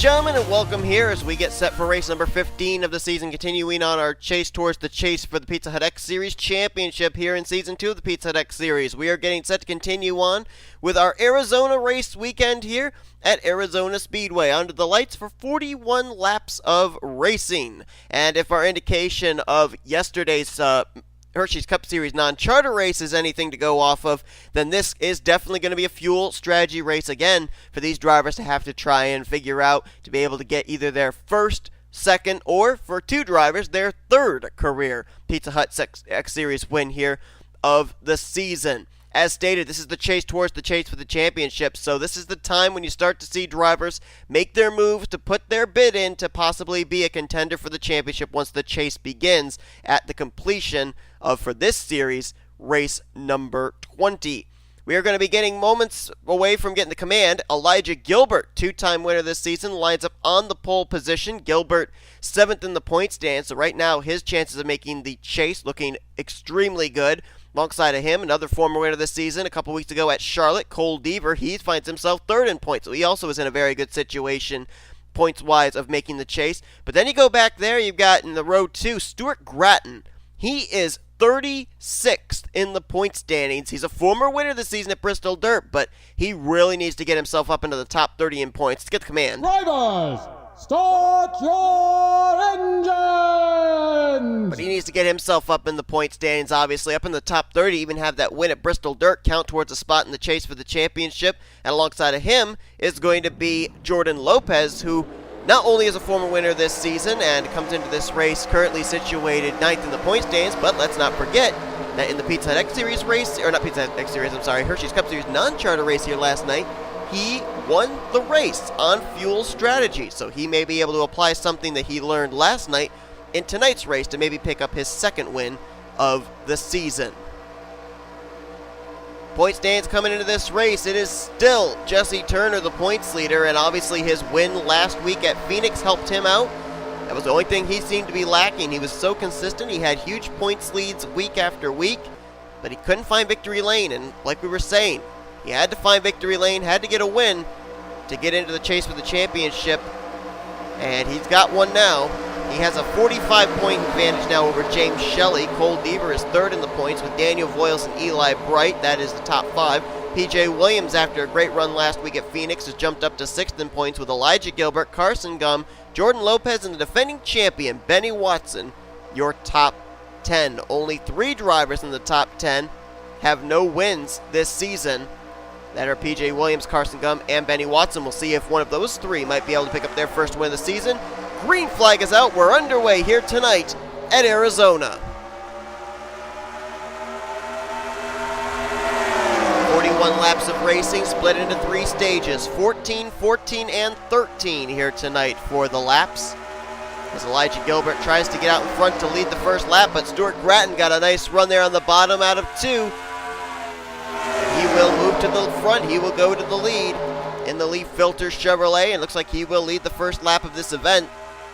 gentlemen, and welcome here as we get set for race number 15 of the season, continuing on our chase towards the chase for the Pizza Hut X Series Championship here in Season 2 of the Pizza Hut X Series. We are getting set to continue on with our Arizona race weekend here at Arizona Speedway under the lights for 41 laps of racing. And if our indication of yesterday's Hershey's Cup Series non-charter race is anything to go off of, then this is definitely going to be a fuel strategy race again for these drivers to have to try and figure out to be able to get either their first, second, or for two drivers, their third career Pizza Hut X Series win here of the season. As stated, this is the chase towards the chase for the championship, so this is the time when you start to see drivers make their moves to put their bid in to possibly be a contender for the championship once the chase begins at the completion of, for this series, race number 20. We are going to be getting moments away from getting the command. Elijah Gilbert, two-time winner this season, lines up on the pole position. Gilbert, 7th in the point stand, so right now his chances of making the chase looking extremely good. Alongside of him, another former winner this season, a couple weeks ago at Charlotte, J Deaver, he finds himself 3rd in points, so he also is in a very good situation points-wise of making the chase. But then you go back there, you've got in the row 2, Stuart Gratton. He is 36th in the point standings. He's a former winner this season at Bristol Dirt, but he really needs to get himself up into the top 30 in points. Let's get the command. Drivers, start your engines! But he needs to get himself up in the point standings, obviously, up in the top 30, even have that win at Bristol Dirt count towards a spot in the chase for the championship. And alongside of him is going to be Jordan Lopes, who not only is a former winner this season and comes into this race currently situated 9th in the point standings, but let's not forget that in the Pizza Hut X Series race, or not Pizza Hut X Series, I'm sorry, Hershey's Cup Series non-charter race here last night, he won the race on fuel strategy. So he may be able to apply something that he learned last night in tonight's race to maybe pick up his second win of the season. Point stands coming into this race, it is still Jesse Turner, the points leader, and obviously his win last week at Phoenix helped him out. That was the only thing he seemed to be lacking. He was so consistent, he had huge points leads week after week, but he couldn't find victory lane, and like we were saying, he had to find victory lane, had to get a win to get into the chase for the championship, and he's got one now. He has a 45-point advantage now over J Shelly. J Deaver is 3rd in the points with Daniel Voyles and Eli Bright. That is the top 5. PJ Williams, after a great run last week at Phoenix, has jumped up to 6th in points with Elijah Gilbert, Carson Gum, Jordan Lopes, and the defending champion, Benny Watson, your top 10. Only 3 drivers in the top 10 have no wins this season. That are PJ Williams, Carson Gum, and Benny Watson. We'll see if one of those 3 might be able to pick up their first win of the season. Green flag is out. We're underway here tonight at Arizona. 41 laps of racing split into 3 stages, 14, 14, and 13 here tonight for the laps. As Elijah Gilbert tries to get out in front to lead the first lap, but Stuart Gratton got a nice run there on the bottom out of 2. He will move to the front. He will go to the lead in the Leaf Filter Chevrolet, and looks like he will lead the first lap of this event.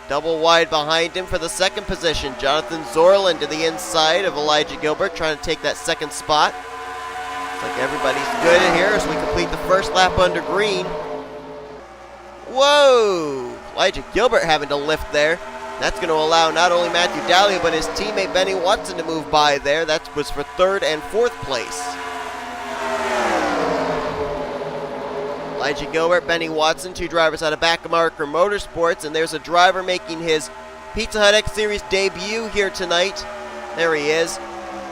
Double wide behind him for the second position. Jonathan Zoerlein to the inside of Elijah Gilbert, trying to take that second spot. Looks like everybody's good in here as we complete the first lap under green. Whoa! Elijah Gilbert having to lift there. That's going to allow not only Matthew Daleo, but his teammate Benny Watson to move by there. That was for 3rd and 4th place. Elijah Gilbert, Benny Watson, 2 drivers out of Backmarker Motorsports, and there's a driver making his Pizza Hut X Series debut here tonight. There he is.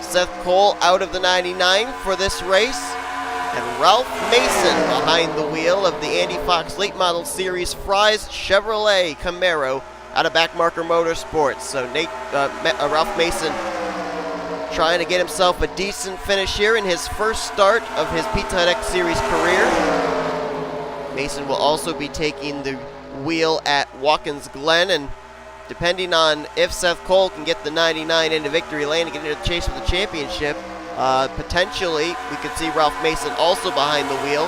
Seth Cole out of the 99 for this race, and Ralph Mason behind the wheel of the Andy Fox Late Model Series Fry's Chevrolet Camaro out of Backmarker Motorsports. So Ralph Mason trying to get himself a decent finish here in his first start of his Pizza Hut X Series career. Mason will also be taking the wheel at Watkins Glen, and depending on if Seth Cole can get the 99 into victory lane and get into the chase for the championship, potentially we could see Ralph Mason also behind the wheel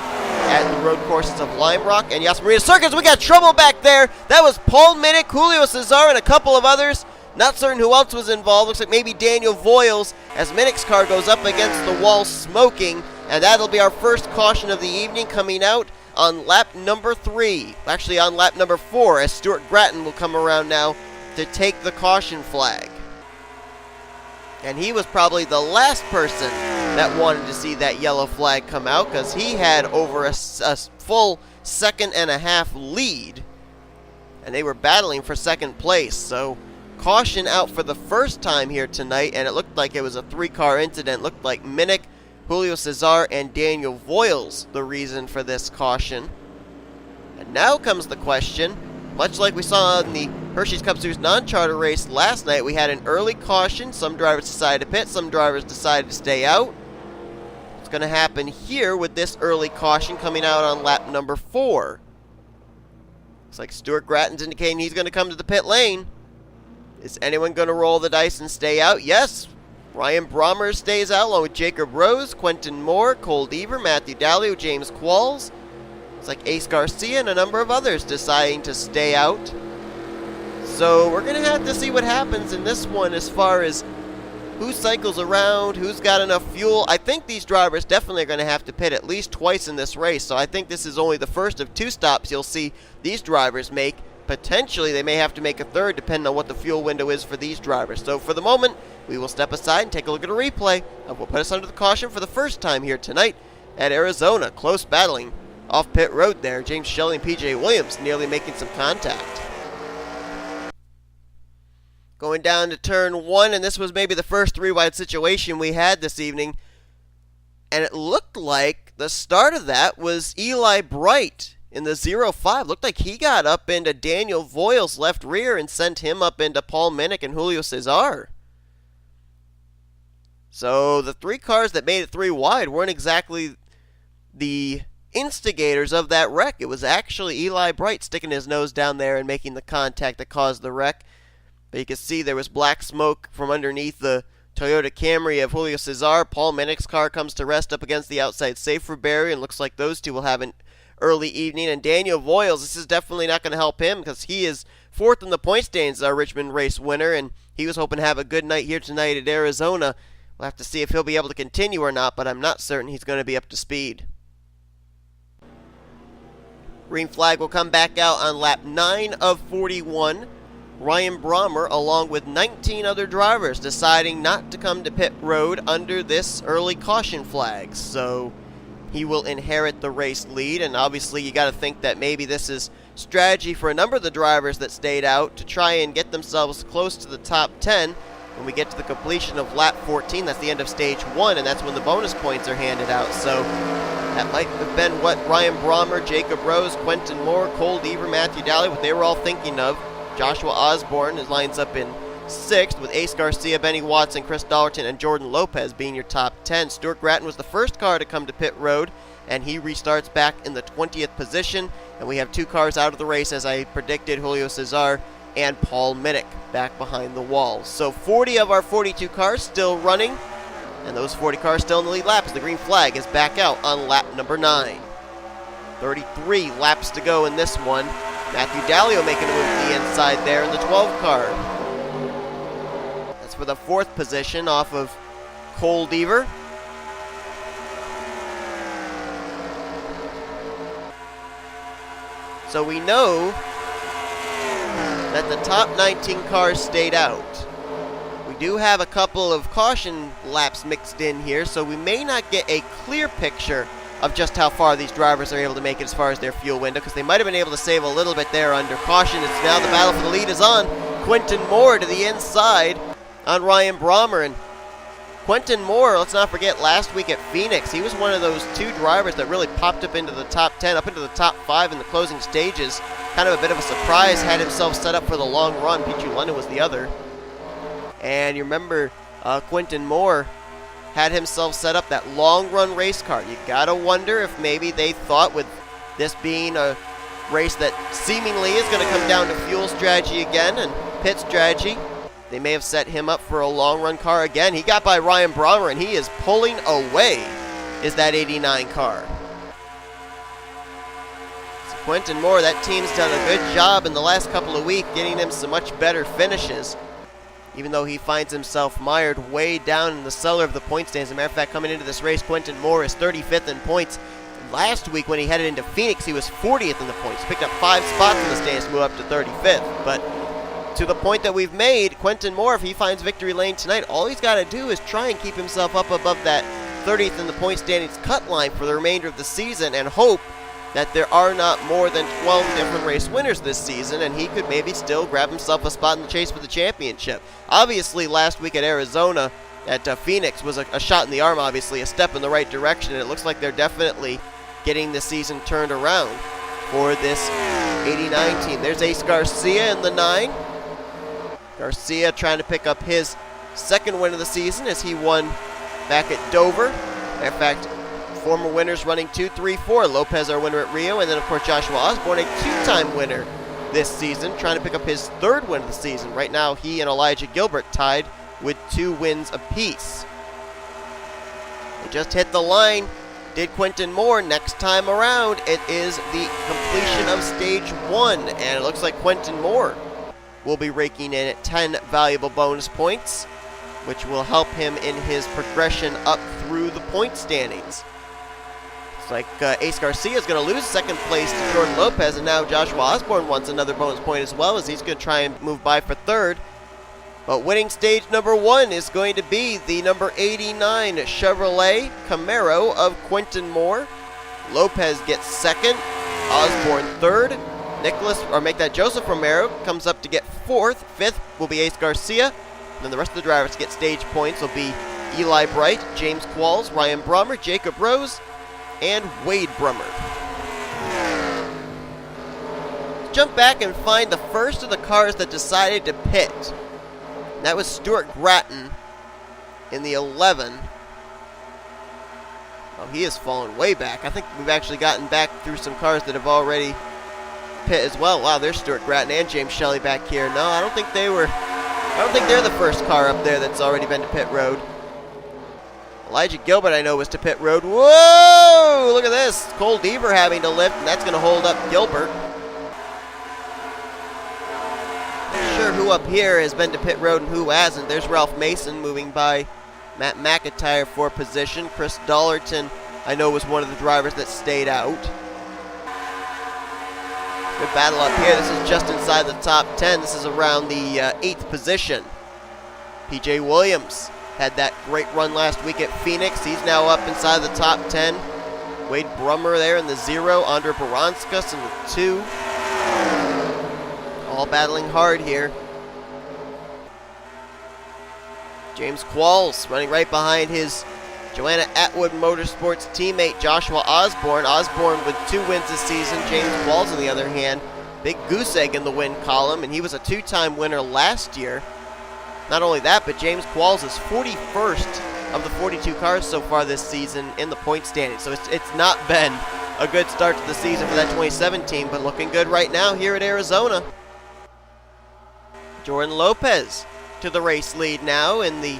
at the road courses of Lime Rock and Yas Marina Circuits. We got trouble back there. That was Paul Minnick, Julio Cesar, and a couple of others. Not certain who else was involved. Looks like maybe Daniel Voyles as Minnick's car goes up against the wall smoking. And that'll be our first caution of the evening coming out on lap number 3. Actually, on lap number 4, as S Gratton will come around now to take the caution flag. And he was probably the last person that wanted to see that yellow flag come out, because he had over a full second and a half lead, and they were battling for second place. So caution out for the first time here tonight, and it looked like it was a 3-car incident. Looked like Minnick, Julio Cesar, and Daniel Voyles the reason for this caution. And now comes the question, much like we saw in the Hershey's Cup Series non-charter race last night, we had an early caution. Some drivers decided to pit, some drivers decided to stay out. What's going to happen here with this early caution coming out on lap number 4? Looks like S Gratton's indicating he's going to come to the pit lane. Is anyone going to roll the dice and stay out? Yes. Ryan Brommer stays out along with Jacob Rose, Quentin Moore, Cole Deaver, Matthew Daleo, James Qualls. It's like A Garcia and a number of others deciding to stay out. So we're going to have to see what happens in this one as far as who cycles around, who's got enough fuel. I think these drivers definitely are going to have to pit at least twice in this race. So I think this is only the first of 2 stops you'll see these drivers make. Potentially they may have to make a third depending on what the fuel window is for these drivers. So for the moment, we will step aside and take a look at a replay of what put us under the caution for the first time here tonight at Arizona. Close battling off pit road there. J Shelly and PJ Williams nearly making some contact. Going down to turn 1, and this was maybe the first 3-wide situation we had this evening. And it looked like the start of that was Eli Bright in the 0-5. Looked like he got up into Daniel Voyles' left rear and sent him up into Paul Minnick and Julio Cesar. So the 3 cars that made it 3 wide weren't exactly the instigators of that wreck. It was actually Eli Bright sticking his nose down there and making the contact that caused the wreck. But you can see there was black smoke from underneath the Toyota Camry of Julio Cesar. Paul Minnick's car comes to rest up against the outside safer barrier, and looks like those two will have an early evening. And Daniel Voyles, this is definitely not going to help him, because he is 4th in the point standings, our Richmond race winner, and he was hoping to have a good night here tonight at Arizona. We'll have to see if he'll be able to continue or not, but I'm not certain he's going to be up to speed. Green flag will come back out on lap 9 of 41. Ryan Brommer, along with 19 other drivers, deciding not to come to pit road under this early caution flag. So he will inherit the race lead, and obviously you got to think that maybe this is strategy for a number of the drivers that stayed out to try and get themselves close to the top 10 when we get to the completion of lap 14. That's the end of stage 1, and that's when the bonus points are handed out. So that might have been what Ryan Brommer, Jacob Rose, Quentin Moore, Cole Deaver, Matthew Daleo, what they were all thinking of. Joshua Osborne lines up in 6th, with Ace Garcia, Benny Watson, Chris Dollerton, and Jordan Lopez being your top 10. S Gratton was the first car to come to pit road, and he restarts back in the 20th position. And we have 2 cars out of the race, as I predicted, Julio Cesar and Paul Minnick back behind the wall. So 40 of our 42 cars still running, and those 40 cars still in the lead lap as the green flag is back out on lap number 9. 33 laps to go in this one. Matthew Daleo making a move to the inside there in the 12 car. That's for the 4th position off of Cole Deaver. So we know that the top 19 cars stayed out. We do have a couple of caution laps mixed in here, so we may not get a clear picture of just how far these drivers are able to make it as far as their fuel window, because they might have been able to save a little bit there under caution. It's now the battle for the lead is on. Quentin Moore to the inside on Ryan Brommer. And Quentin Moore, let's not forget, last week at Phoenix, he was one of those 2 drivers that really popped up into the top 10, up into the top 5 in the closing stages. Kind of a bit of a surprise, had himself set up for the long run. P.G. London was the other. And you remember Quentin Moore had himself set up that long run race car. You gotta wonder if maybe they thought, with this being a race that seemingly is going to come down to fuel strategy again and pit strategy, they may have set him up for a long run car again. He got by Ryan Brommer, and he is pulling away, is that 89 car. So Quentin Moore, that team's done a good job in the last couple of weeks getting him some much better finishes, even though he finds himself mired way down in the cellar of the point standings. As a matter of fact, coming into this race, Quentin Moore is 35th in points, Last week when he headed into Phoenix, he was 40th in the points. Picked up 5 spots in the standings to move up to 35th. But to the point that we've made, Quentin Moore, if he finds victory lane tonight, all he's got to do is try and keep himself up above that 30th in the point standings cut line for the remainder of the season and hope that there are not more than 12 different race winners this season, and he could maybe still grab himself a spot in the chase for the championship. Obviously, last week at Arizona, at Phoenix, was a shot in the arm, obviously, a step in the right direction, and it looks like they're definitely getting the season turned around for this 89 team. There's Ace Garcia in the 9. Garcia trying to pick up his second win of the season as he won back at Dover. Matter of fact, former winners running 2, 3, 4. Lopes, our winner at Rio, and then, of course, Joshua Osborne, a 2-time winner this season, trying to pick up his 3rd win of the season. Right now, he and Elijah Gilbert tied with 2 wins apiece. They just hit the line, did Quentin Moore. Next time around, it is the completion of stage 1, and it looks like Quentin Moore will be raking in at 10 valuable bonus points, which will help him in his progression up through the point standings. It's like Ace Garcia is going to lose second place to Jordan Lopes, and now Joshua Osborne wants another bonus point as well, as he's going to try and move by for 3rd. But winning stage number 1 is going to be the number 89 Chevrolet Camaro of Quentin Moore. Lopes gets 2nd, Osborne 3rd. Joseph Romero comes up to get 4th. 5th will be Ace Garcia. And then the rest of the drivers to get stage points will be Eli Bright, James Qualls, Ryan Brommer, Jacob Rose, and Wade Brummer. Jump back and find the first of the cars that decided to pit. And that was Stuart Gratton in the 11. Oh, he has fallen way back. I think we've actually gotten back through some cars that have already pit as well. Wow, there's Stuart Gratton and James Shelly back here. No, I don't think they're the first car up there that's already been to pit road. Elijah Gilbert, I know, was to pit road. Whoa! Look at this. Cole Deaver having to lift, and that's going to hold up Gilbert. Not sure who up here has been to pit road and who hasn't. There's Ralph Mason moving by M McIntire for position. Chris Dollerton, I know, was one of the drivers that stayed out. Good battle up here. This is just inside the top 10. This is around the 8th position. PJ Williams had that great run last week at Phoenix. He's now up inside the top 10. Wade Brummer there in the 0. A Baranauskas in the 2. All battling hard here. James Qualls running right behind his Joanna Atwood Motorsports teammate Joshua Osborne. Osborne with 2 wins this season. James Qualls, on the other hand, big goose egg in the win column, and he was a 2-time winner last year. Not only that, but James Qualls is 41st of the 42 cars so far this season in the point standing. So it's not been a good start to the season for that 27 team, but looking good right now here at Arizona. Jordan Lopes to the race lead now in the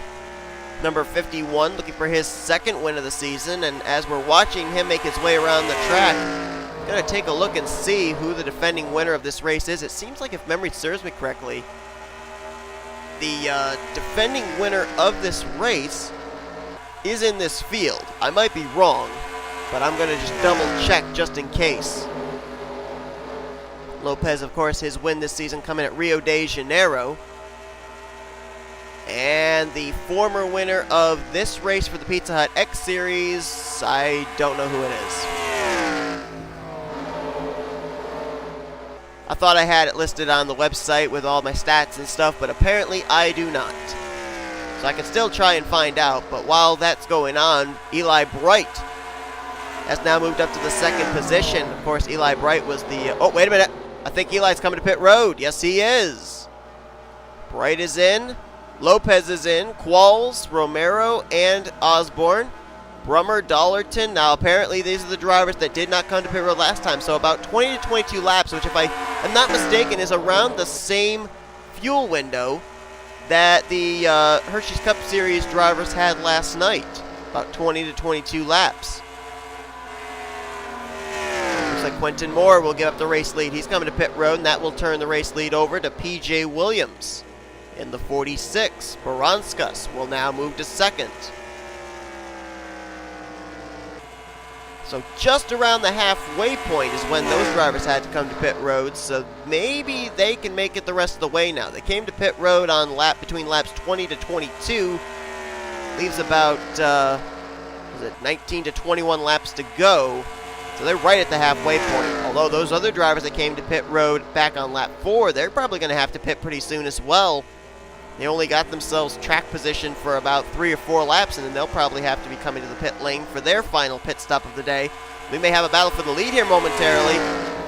number 51, looking for his 2nd win of the season. And as we're watching him make his way around the track, I'm going to take a look and see who the defending winner of this race is. It seems like, if memory serves me correctly, the defending winner of this race is in this field. I might be wrong, but I'm going to just double check just in case. Lopes, of course, his win this season coming at Rio de Janeiro. And the former winner of this race for the Pizza Hut X Series, I don't know who it is. I thought I had it listed on the website with all my stats and stuff, but apparently I do not. So I can still try and find out, but while that's going on, Eli Bright has now moved up to the 2nd position. Of course, Eli Bright was the... oh, wait a minute. I think Eli's coming to pit road. Yes, he is. Bright is in. Lopes is in. Qualls, Romero, and Osborne. Brummer, Dollerton. Now, apparently, these are the drivers that did not come to pit road last time. So about 20 to 22 laps, which, if I am not mistaken, is around the same fuel window that the Hershey's Cup Series drivers had last night. About 20 to 22 laps. Looks like Quentin Moore will give up the race lead. He's coming to pit road, and that will turn the race lead over to PJ Williams in the 46. Baranauskas will now move to 2nd. So just around the halfway point is when those drivers had to come to pit road, so maybe they can make it the rest of the way now. They came to pit road on between laps 20 to 22. Leaves about 19 to 21 laps to go. So they're right at the halfway point. Although those other drivers that came to pit road back on lap 4, they're probably going to have to pit pretty soon as well. They only got themselves track position for about 3 or 4 laps, and then they'll probably have to be coming to the pit lane for their final pit stop of the day. We may have a battle for the lead here momentarily.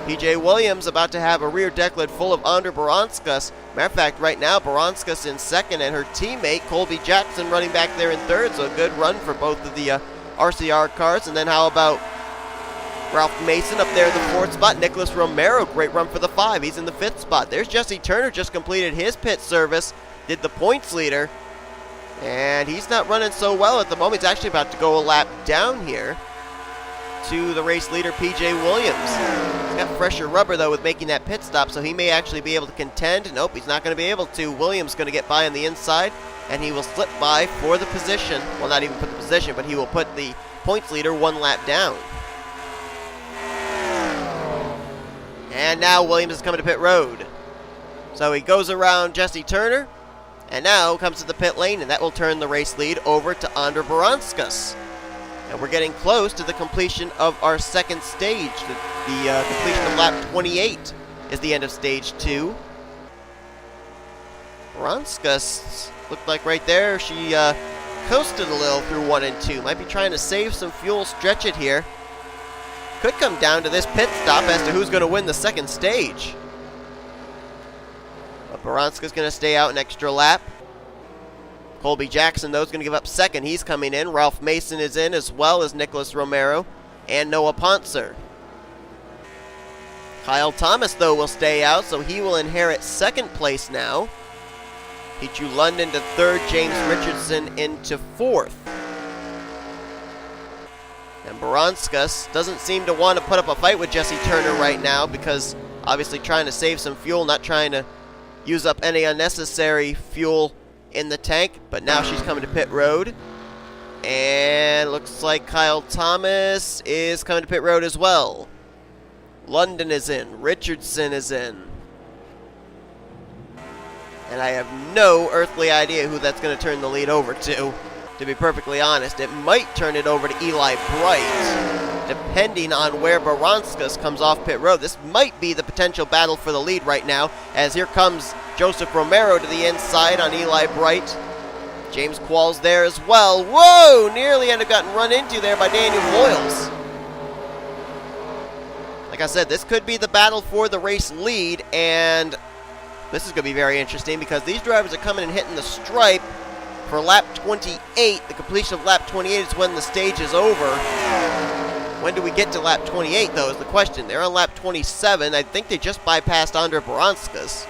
PJ Williams about to have a rear deck lid full of R Baranauskas. Matter of fact, right now, Baranauskas in second, and her teammate, Colby Jackson, running back there in third. So a good run for both of the RCR cars. And then how about Ralph Mason up there in the 4th spot? Nicholas Romero, great run for the 5. He's in the 5th spot. There's Jesse Turner, just completed his pit service. Did the points leader, and he's not running so well at the moment. He's actually about to go a lap down here to the race leader, PJ Williams. He's got fresher rubber, though, with making that pit stop, so he may actually be able to contend. Nope, he's not going to be able to. Williams going to get by on the inside, and he will slip by for the position. Well, not even for the position, but he will put the points leader 1 lap down. And now Williams is coming to pit road. So he goes around Jesse Turner, and now comes to the pit lane, and that will turn the race lead over to R Baranauskas. And we're getting close to the completion of our second stage. The completion of lap 28 is the end of stage 2. Baranauskas looked like right there she coasted a little through 1 and 2. Might be trying to save some fuel, stretch it here. Could come down to this pit stop as to who's going to win the second stage. Baranauskas going to stay out an extra lap. Colby Jackson, though, is going to give up second. He's coming in. Ralph Mason is in, as well as Nicholas Romero and Noah Pontzer. Kyle Thomas, though, will stay out, so he will inherit second place now. Pichu London to third, James Richardson into 4th. And Baranauskas doesn't seem to want to put up a fight with Jesse Turner right now because obviously trying to save some fuel, not trying to use up any unnecessary fuel in the tank, but now she's coming to pit road. And looks like Kyle Thomas is coming to pit road as well. London is in. Richardson is in. And I have no earthly idea who that's going to turn the lead over to be perfectly honest. It might turn it over to Eli Bright, depending on where Baranauskas comes off pit road. This might be the potential battle for the lead right now, as here comes Joseph Romero to the inside on Eli Bright. James Qualls there as well. Whoa! Nearly ended up getting run into there by Daniel Voyles. Like I said, this could be the battle for the race lead, and this is going to be very interesting because these drivers are coming and hitting the stripe for lap 28. The completion of lap 28 is when the stage is over. When do we get to lap 28, though, is the question. They're on lap 27. I think they just bypassed R Baranauskas.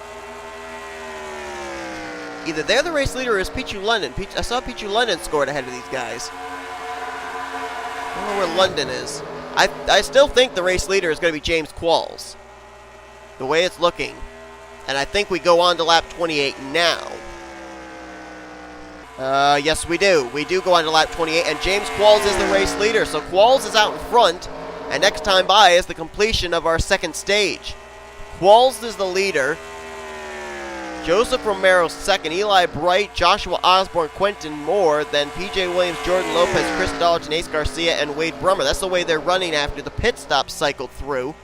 Either they're the race leader or is Pichu London. I saw Pichu London scored ahead of these guys. I don't know where London is. I still think the race leader is going to be James Qualls, the way it's looking. And I think we go on to lap 28 now. Yes, we do. We do go on to lap 28, and James Qualls is the race leader. So Qualls is out in front, and next time by is the completion of our second stage. Qualls is the leader. Joseph Romero second, Eli Bright, Joshua Osborne, Quentin Moore, then PJ Williams, Jordan Lopez, Chris Dollerton, Ace Garcia, and Wade Brummer. That's the way they're running after the pit stop cycled through.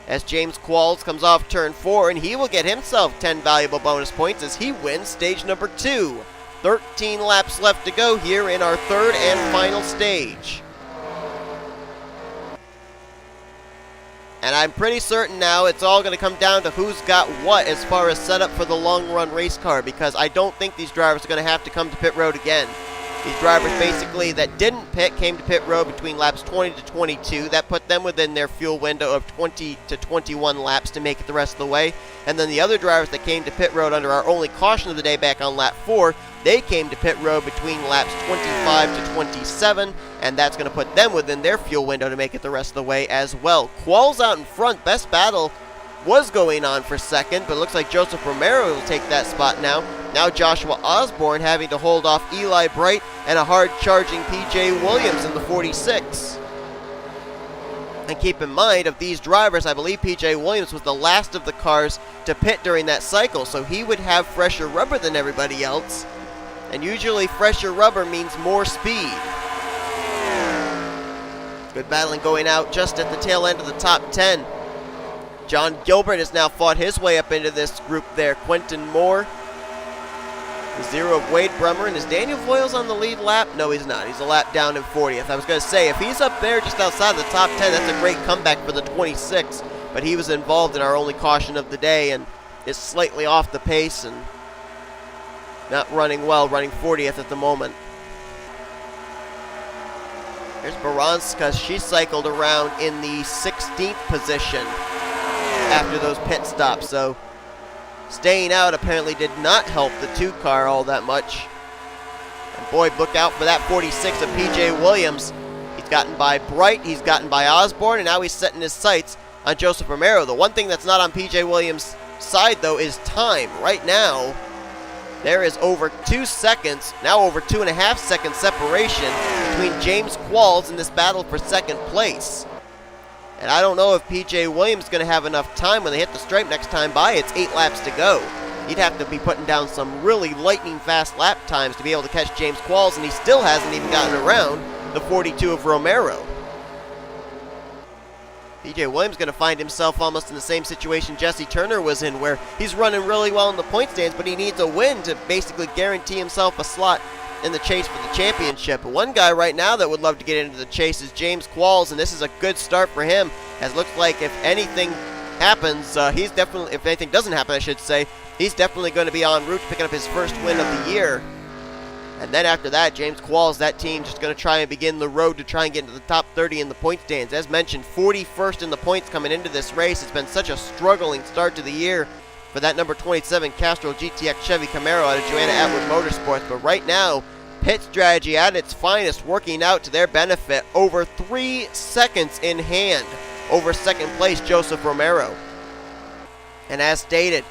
As James Qualls comes off turn 4, and he will get himself 10 valuable bonus points as he wins stage number 2. 13 laps left to go here in our third and final stage. And I'm pretty certain now it's all going to come down to who's got what as far as setup for the long-run race car, because I don't think these drivers are going to have to come to pit road again. These drivers basically that didn't pit came to pit road between laps 20 to 22. That put them within their fuel window of 20 to 21 laps to make it the rest of the way. And then the other drivers that came to pit road under our only caution of the day back on lap 4, they came to pit road between laps 25 to 27, and that's going to put them within their fuel window to make it the rest of the way as well. Qualls out in front. Best battle was going on for second, but it looks like Joseph Romero will take that spot now. Now Joshua Osborne having to hold off Eli Bright and a hard-charging PJ Williams in the 46. And keep in mind, of these drivers, I believe P.J. Williams was the last of the cars to pit during that cycle, so he would have fresher rubber than everybody else. And usually fresher rubber means more speed. Good battling going out just at the tail end of the top 10. J Gilbert has now fought his way up into this group there. Quentin Moore, the zero of Wade Brummer, and is Daniel Voyles on the lead lap? No, he's not. He's a lap down in 40th. I was going to say, if he's up there just outside the top 10, that's a great comeback for the 26. But he was involved in our only caution of the day and is slightly off the pace and not running well, running 40th at the moment. Here's Baranauskas. She cycled around in the 16th position after those pit stops, so staying out apparently did not help the 2 car all that much. And boy, look out for that 46 of P.J. Williams. He's gotten by Bright, he's gotten by Osborne, and now he's setting his sights on Joseph Romero. The one thing that's not on P.J. Williams' side, though, is time. Right now, there is over 2 seconds, now over 2.5 second separation between James Qualls in this battle for second place. And I don't know if P.J. Williams is going to have enough time when they hit the stripe next time by. It's 8 laps to go. He'd have to be putting down some really lightning fast lap times to be able to catch James Qualls, and he still hasn't even gotten around the 42 of Romero. P.J. Williams going to find himself almost in the same situation Jesse Turner was in, where he's running really well in the point stands, but he needs a win to basically guarantee himself a slot in the chase for the championship. One guy right now that would love to get into the chase is James Qualls, and this is a good start for him, as it looks like if anything happens, if anything doesn't happen, I should say, he's definitely going to be en route to picking up his first win of the year. And then after that, James Qualls, that team just going to try and begin the road to try and get into the top 30 in the point stands. As mentioned, 41st in the points coming into this race. It's been such a struggling start to the year for that number 27 Castrol GTX Chevy Camaro out of Joanna Atwood Motorsports. But right now, pit strategy at its finest, working out to their benefit. Over 3 seconds in hand over second place Joseph Romero. And as stated,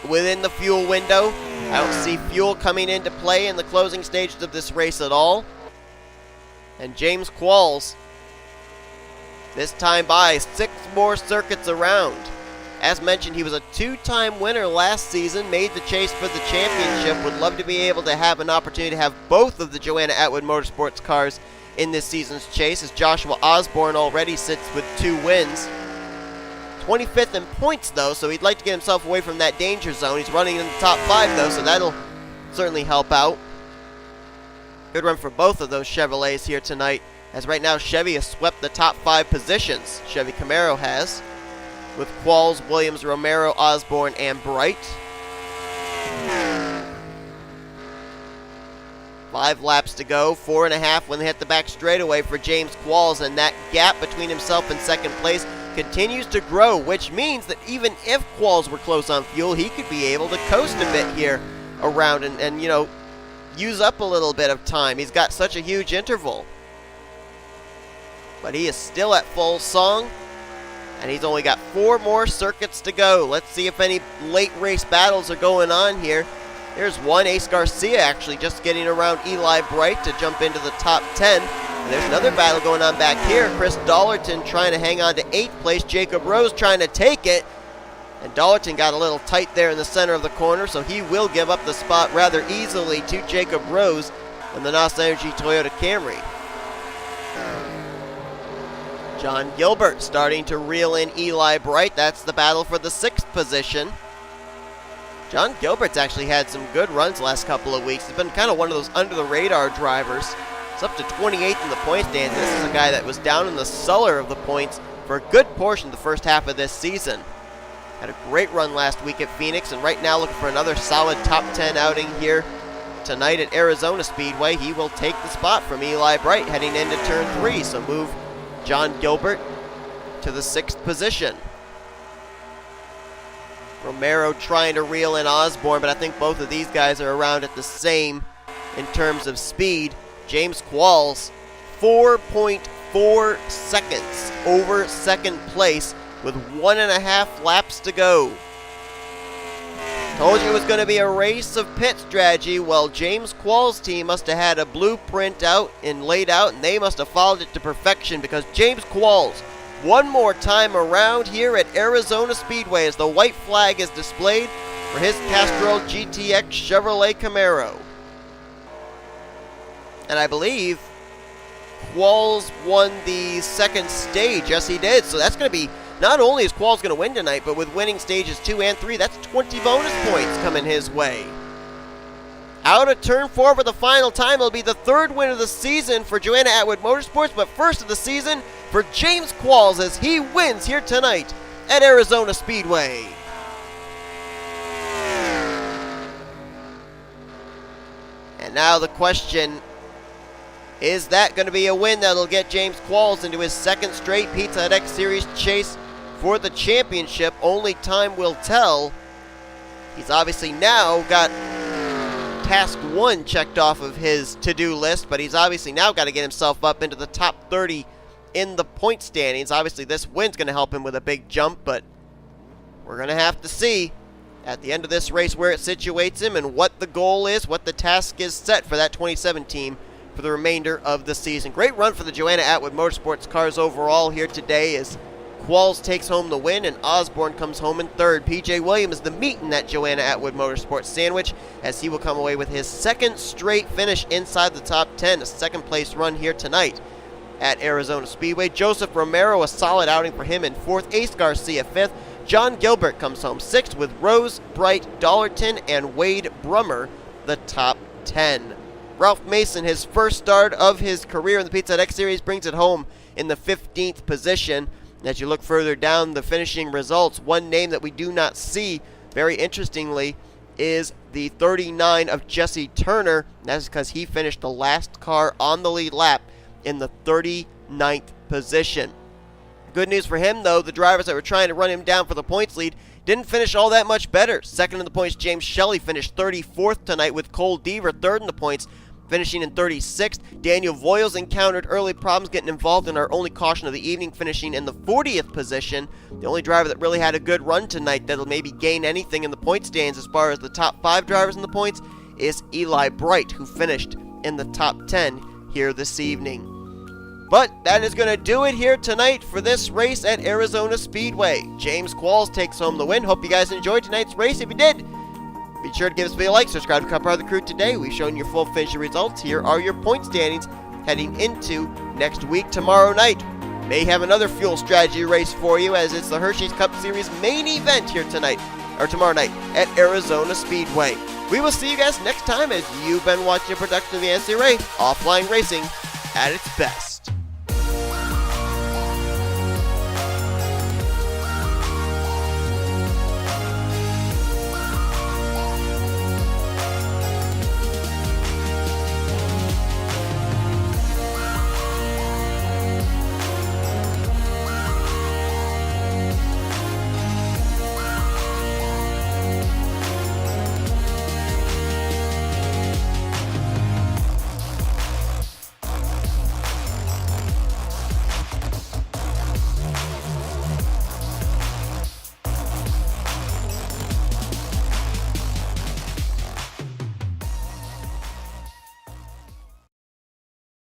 within the fuel window, I don't see fuel coming into play in the closing stages of this race at all. And James Qualls, this time by 6 more circuits around. As mentioned, he was a 2-time winner last season, made the chase for the championship, would love to be able to have an opportunity to have both of the Joanna Atwood Motorsports cars in this season's chase, as Joshua Osborne already sits with 2 wins. 25th in points, though, so he'd like to get himself away from that danger zone. He's running in the top 5, though, so that'll certainly help out. Good run for both of those Chevrolets here tonight, as right now Chevy has swept the top 5 positions. Chevy Camaro has, with Qualls, Williams, Romero, Osborne, and Bright. 5 laps to go, 4.5 when they hit the back straightaway for James Qualls, and that gap between himself and second place continues to grow, which means that even if Qualls were close on fuel, he could be able to coast a bit here around and you know, use up a little bit of time. He's got such a huge interval. But he is still at full song, and he's only got 4 more circuits to go. Let's see if any late race battles are going on here. There's one, Ace Garcia actually just getting around Eli Bright to jump into the top 10. And there's another battle going on back here. Chris Dollerton trying to hang on to 8th place. Jacob Rose trying to take it. And Dollerton got a little tight there in the center of the corner, so he will give up the spot rather easily to Jacob Rose in the NOS Energy Toyota Camry. J Gilbert starting to reel in Eli Bright. That's the battle for the 6th position. J Gilbert's actually had some good runs the last couple of weeks. He's been kind of one of those under-the-radar drivers. He's up to 28th in the point stands. This is a guy that was down in the cellar of the points for a good portion of the first half of this season. Had a great run last week at Phoenix, and right now looking for another solid top 10 outing here tonight at Arizona Speedway. He will take the spot from Eli Bright heading into turn 3, so move J Gilbert to the 6th position. Romero trying to reel in Osborne, but I think both of these guys are around at the same in terms of speed. James Qualls, 4.4 seconds over second place with 1.5 laps to go. Told you it was going to be a race of pit strategy. Well, James Qualls' team must have had a blueprint out and laid out, and they must have followed it to perfection, because James Qualls one more time around here at Arizona Speedway as the white flag is displayed for his Castrol GTX Chevrolet Camaro. And I believe Qualls won the second stage. Yes, he did. So that's going to be, not only is Qualls going to win tonight, but with winning stages 2 and 3, that's 20 bonus points coming his way. Out of turn 4 for the final time. It'll be the third win of the season for Joanna Atwood Motorsports, but first of the season for James Qualls as he wins here tonight at Arizona Speedway. And now the question, is that going to be a win that'll get James Qualls into his second straight Pizza Hut X Series chase for the championship? Only time will tell. He's obviously now got task 1 checked off of his to-do list, but he's obviously now got to get himself up into the top 30 in the point standings. Obviously this win's going to help him with a big jump, but we're going to have to see at the end of this race where it situates him and what the goal is, what the task is set for that 27 team for the remainder of the season. Great run for the Joanna Atwood Motorsports cars overall here today as Qualls takes home the win and Osborne comes home in third. PJ Williams the meat in that Joanna Atwood Motorsports sandwich as he will come away with his second straight finish inside the top 10, a second place run here tonight at Arizona Speedway. Joseph Romero, a solid outing for him in fourth. Ace Garcia fifth. John Gilbert comes home sixth with Rose, Bright, Dollerton, and Wade Brummer the top 10. Ralph Mason, his first start of his career in the Pizza Hut X Series, brings it home in the 15th position. As you look further down the finishing results, one name that we do not see, very interestingly, is the 39 of Jesse Turner. That's because he finished the last car on the lead lap in the 39th position. Good news for him, though, the drivers that were trying to run him down for the points lead didn't finish all that much better. Second in the points, James Shelly finished 34th tonight with Cole Deaver third in the points, finishing in 36th. Daniel Voyles encountered early problems getting involved in our only caution of the evening, finishing in the 40th position. The only driver that really had a good run tonight that'll maybe gain anything in the point stands as far as the top 5 drivers in the points is Eli Bright, who finished in the top 10 here this evening. But that is going to do it here tonight for this race at Arizona Speedway. James Qualls takes home the win. Hope you guys enjoyed tonight's race. If you did, be sure to give us a big like, subscribe to become part of the crew today. We've shown your full finishing results. Here are your point standings heading into next week. Tomorrow night, may have another fuel strategy race for you as it's the Hershey's Cup Series main event here tonight, or tomorrow night, at Arizona Speedway. We will see you guys next time as you've been watching a production of the NNSCRA Offline Racing at its best.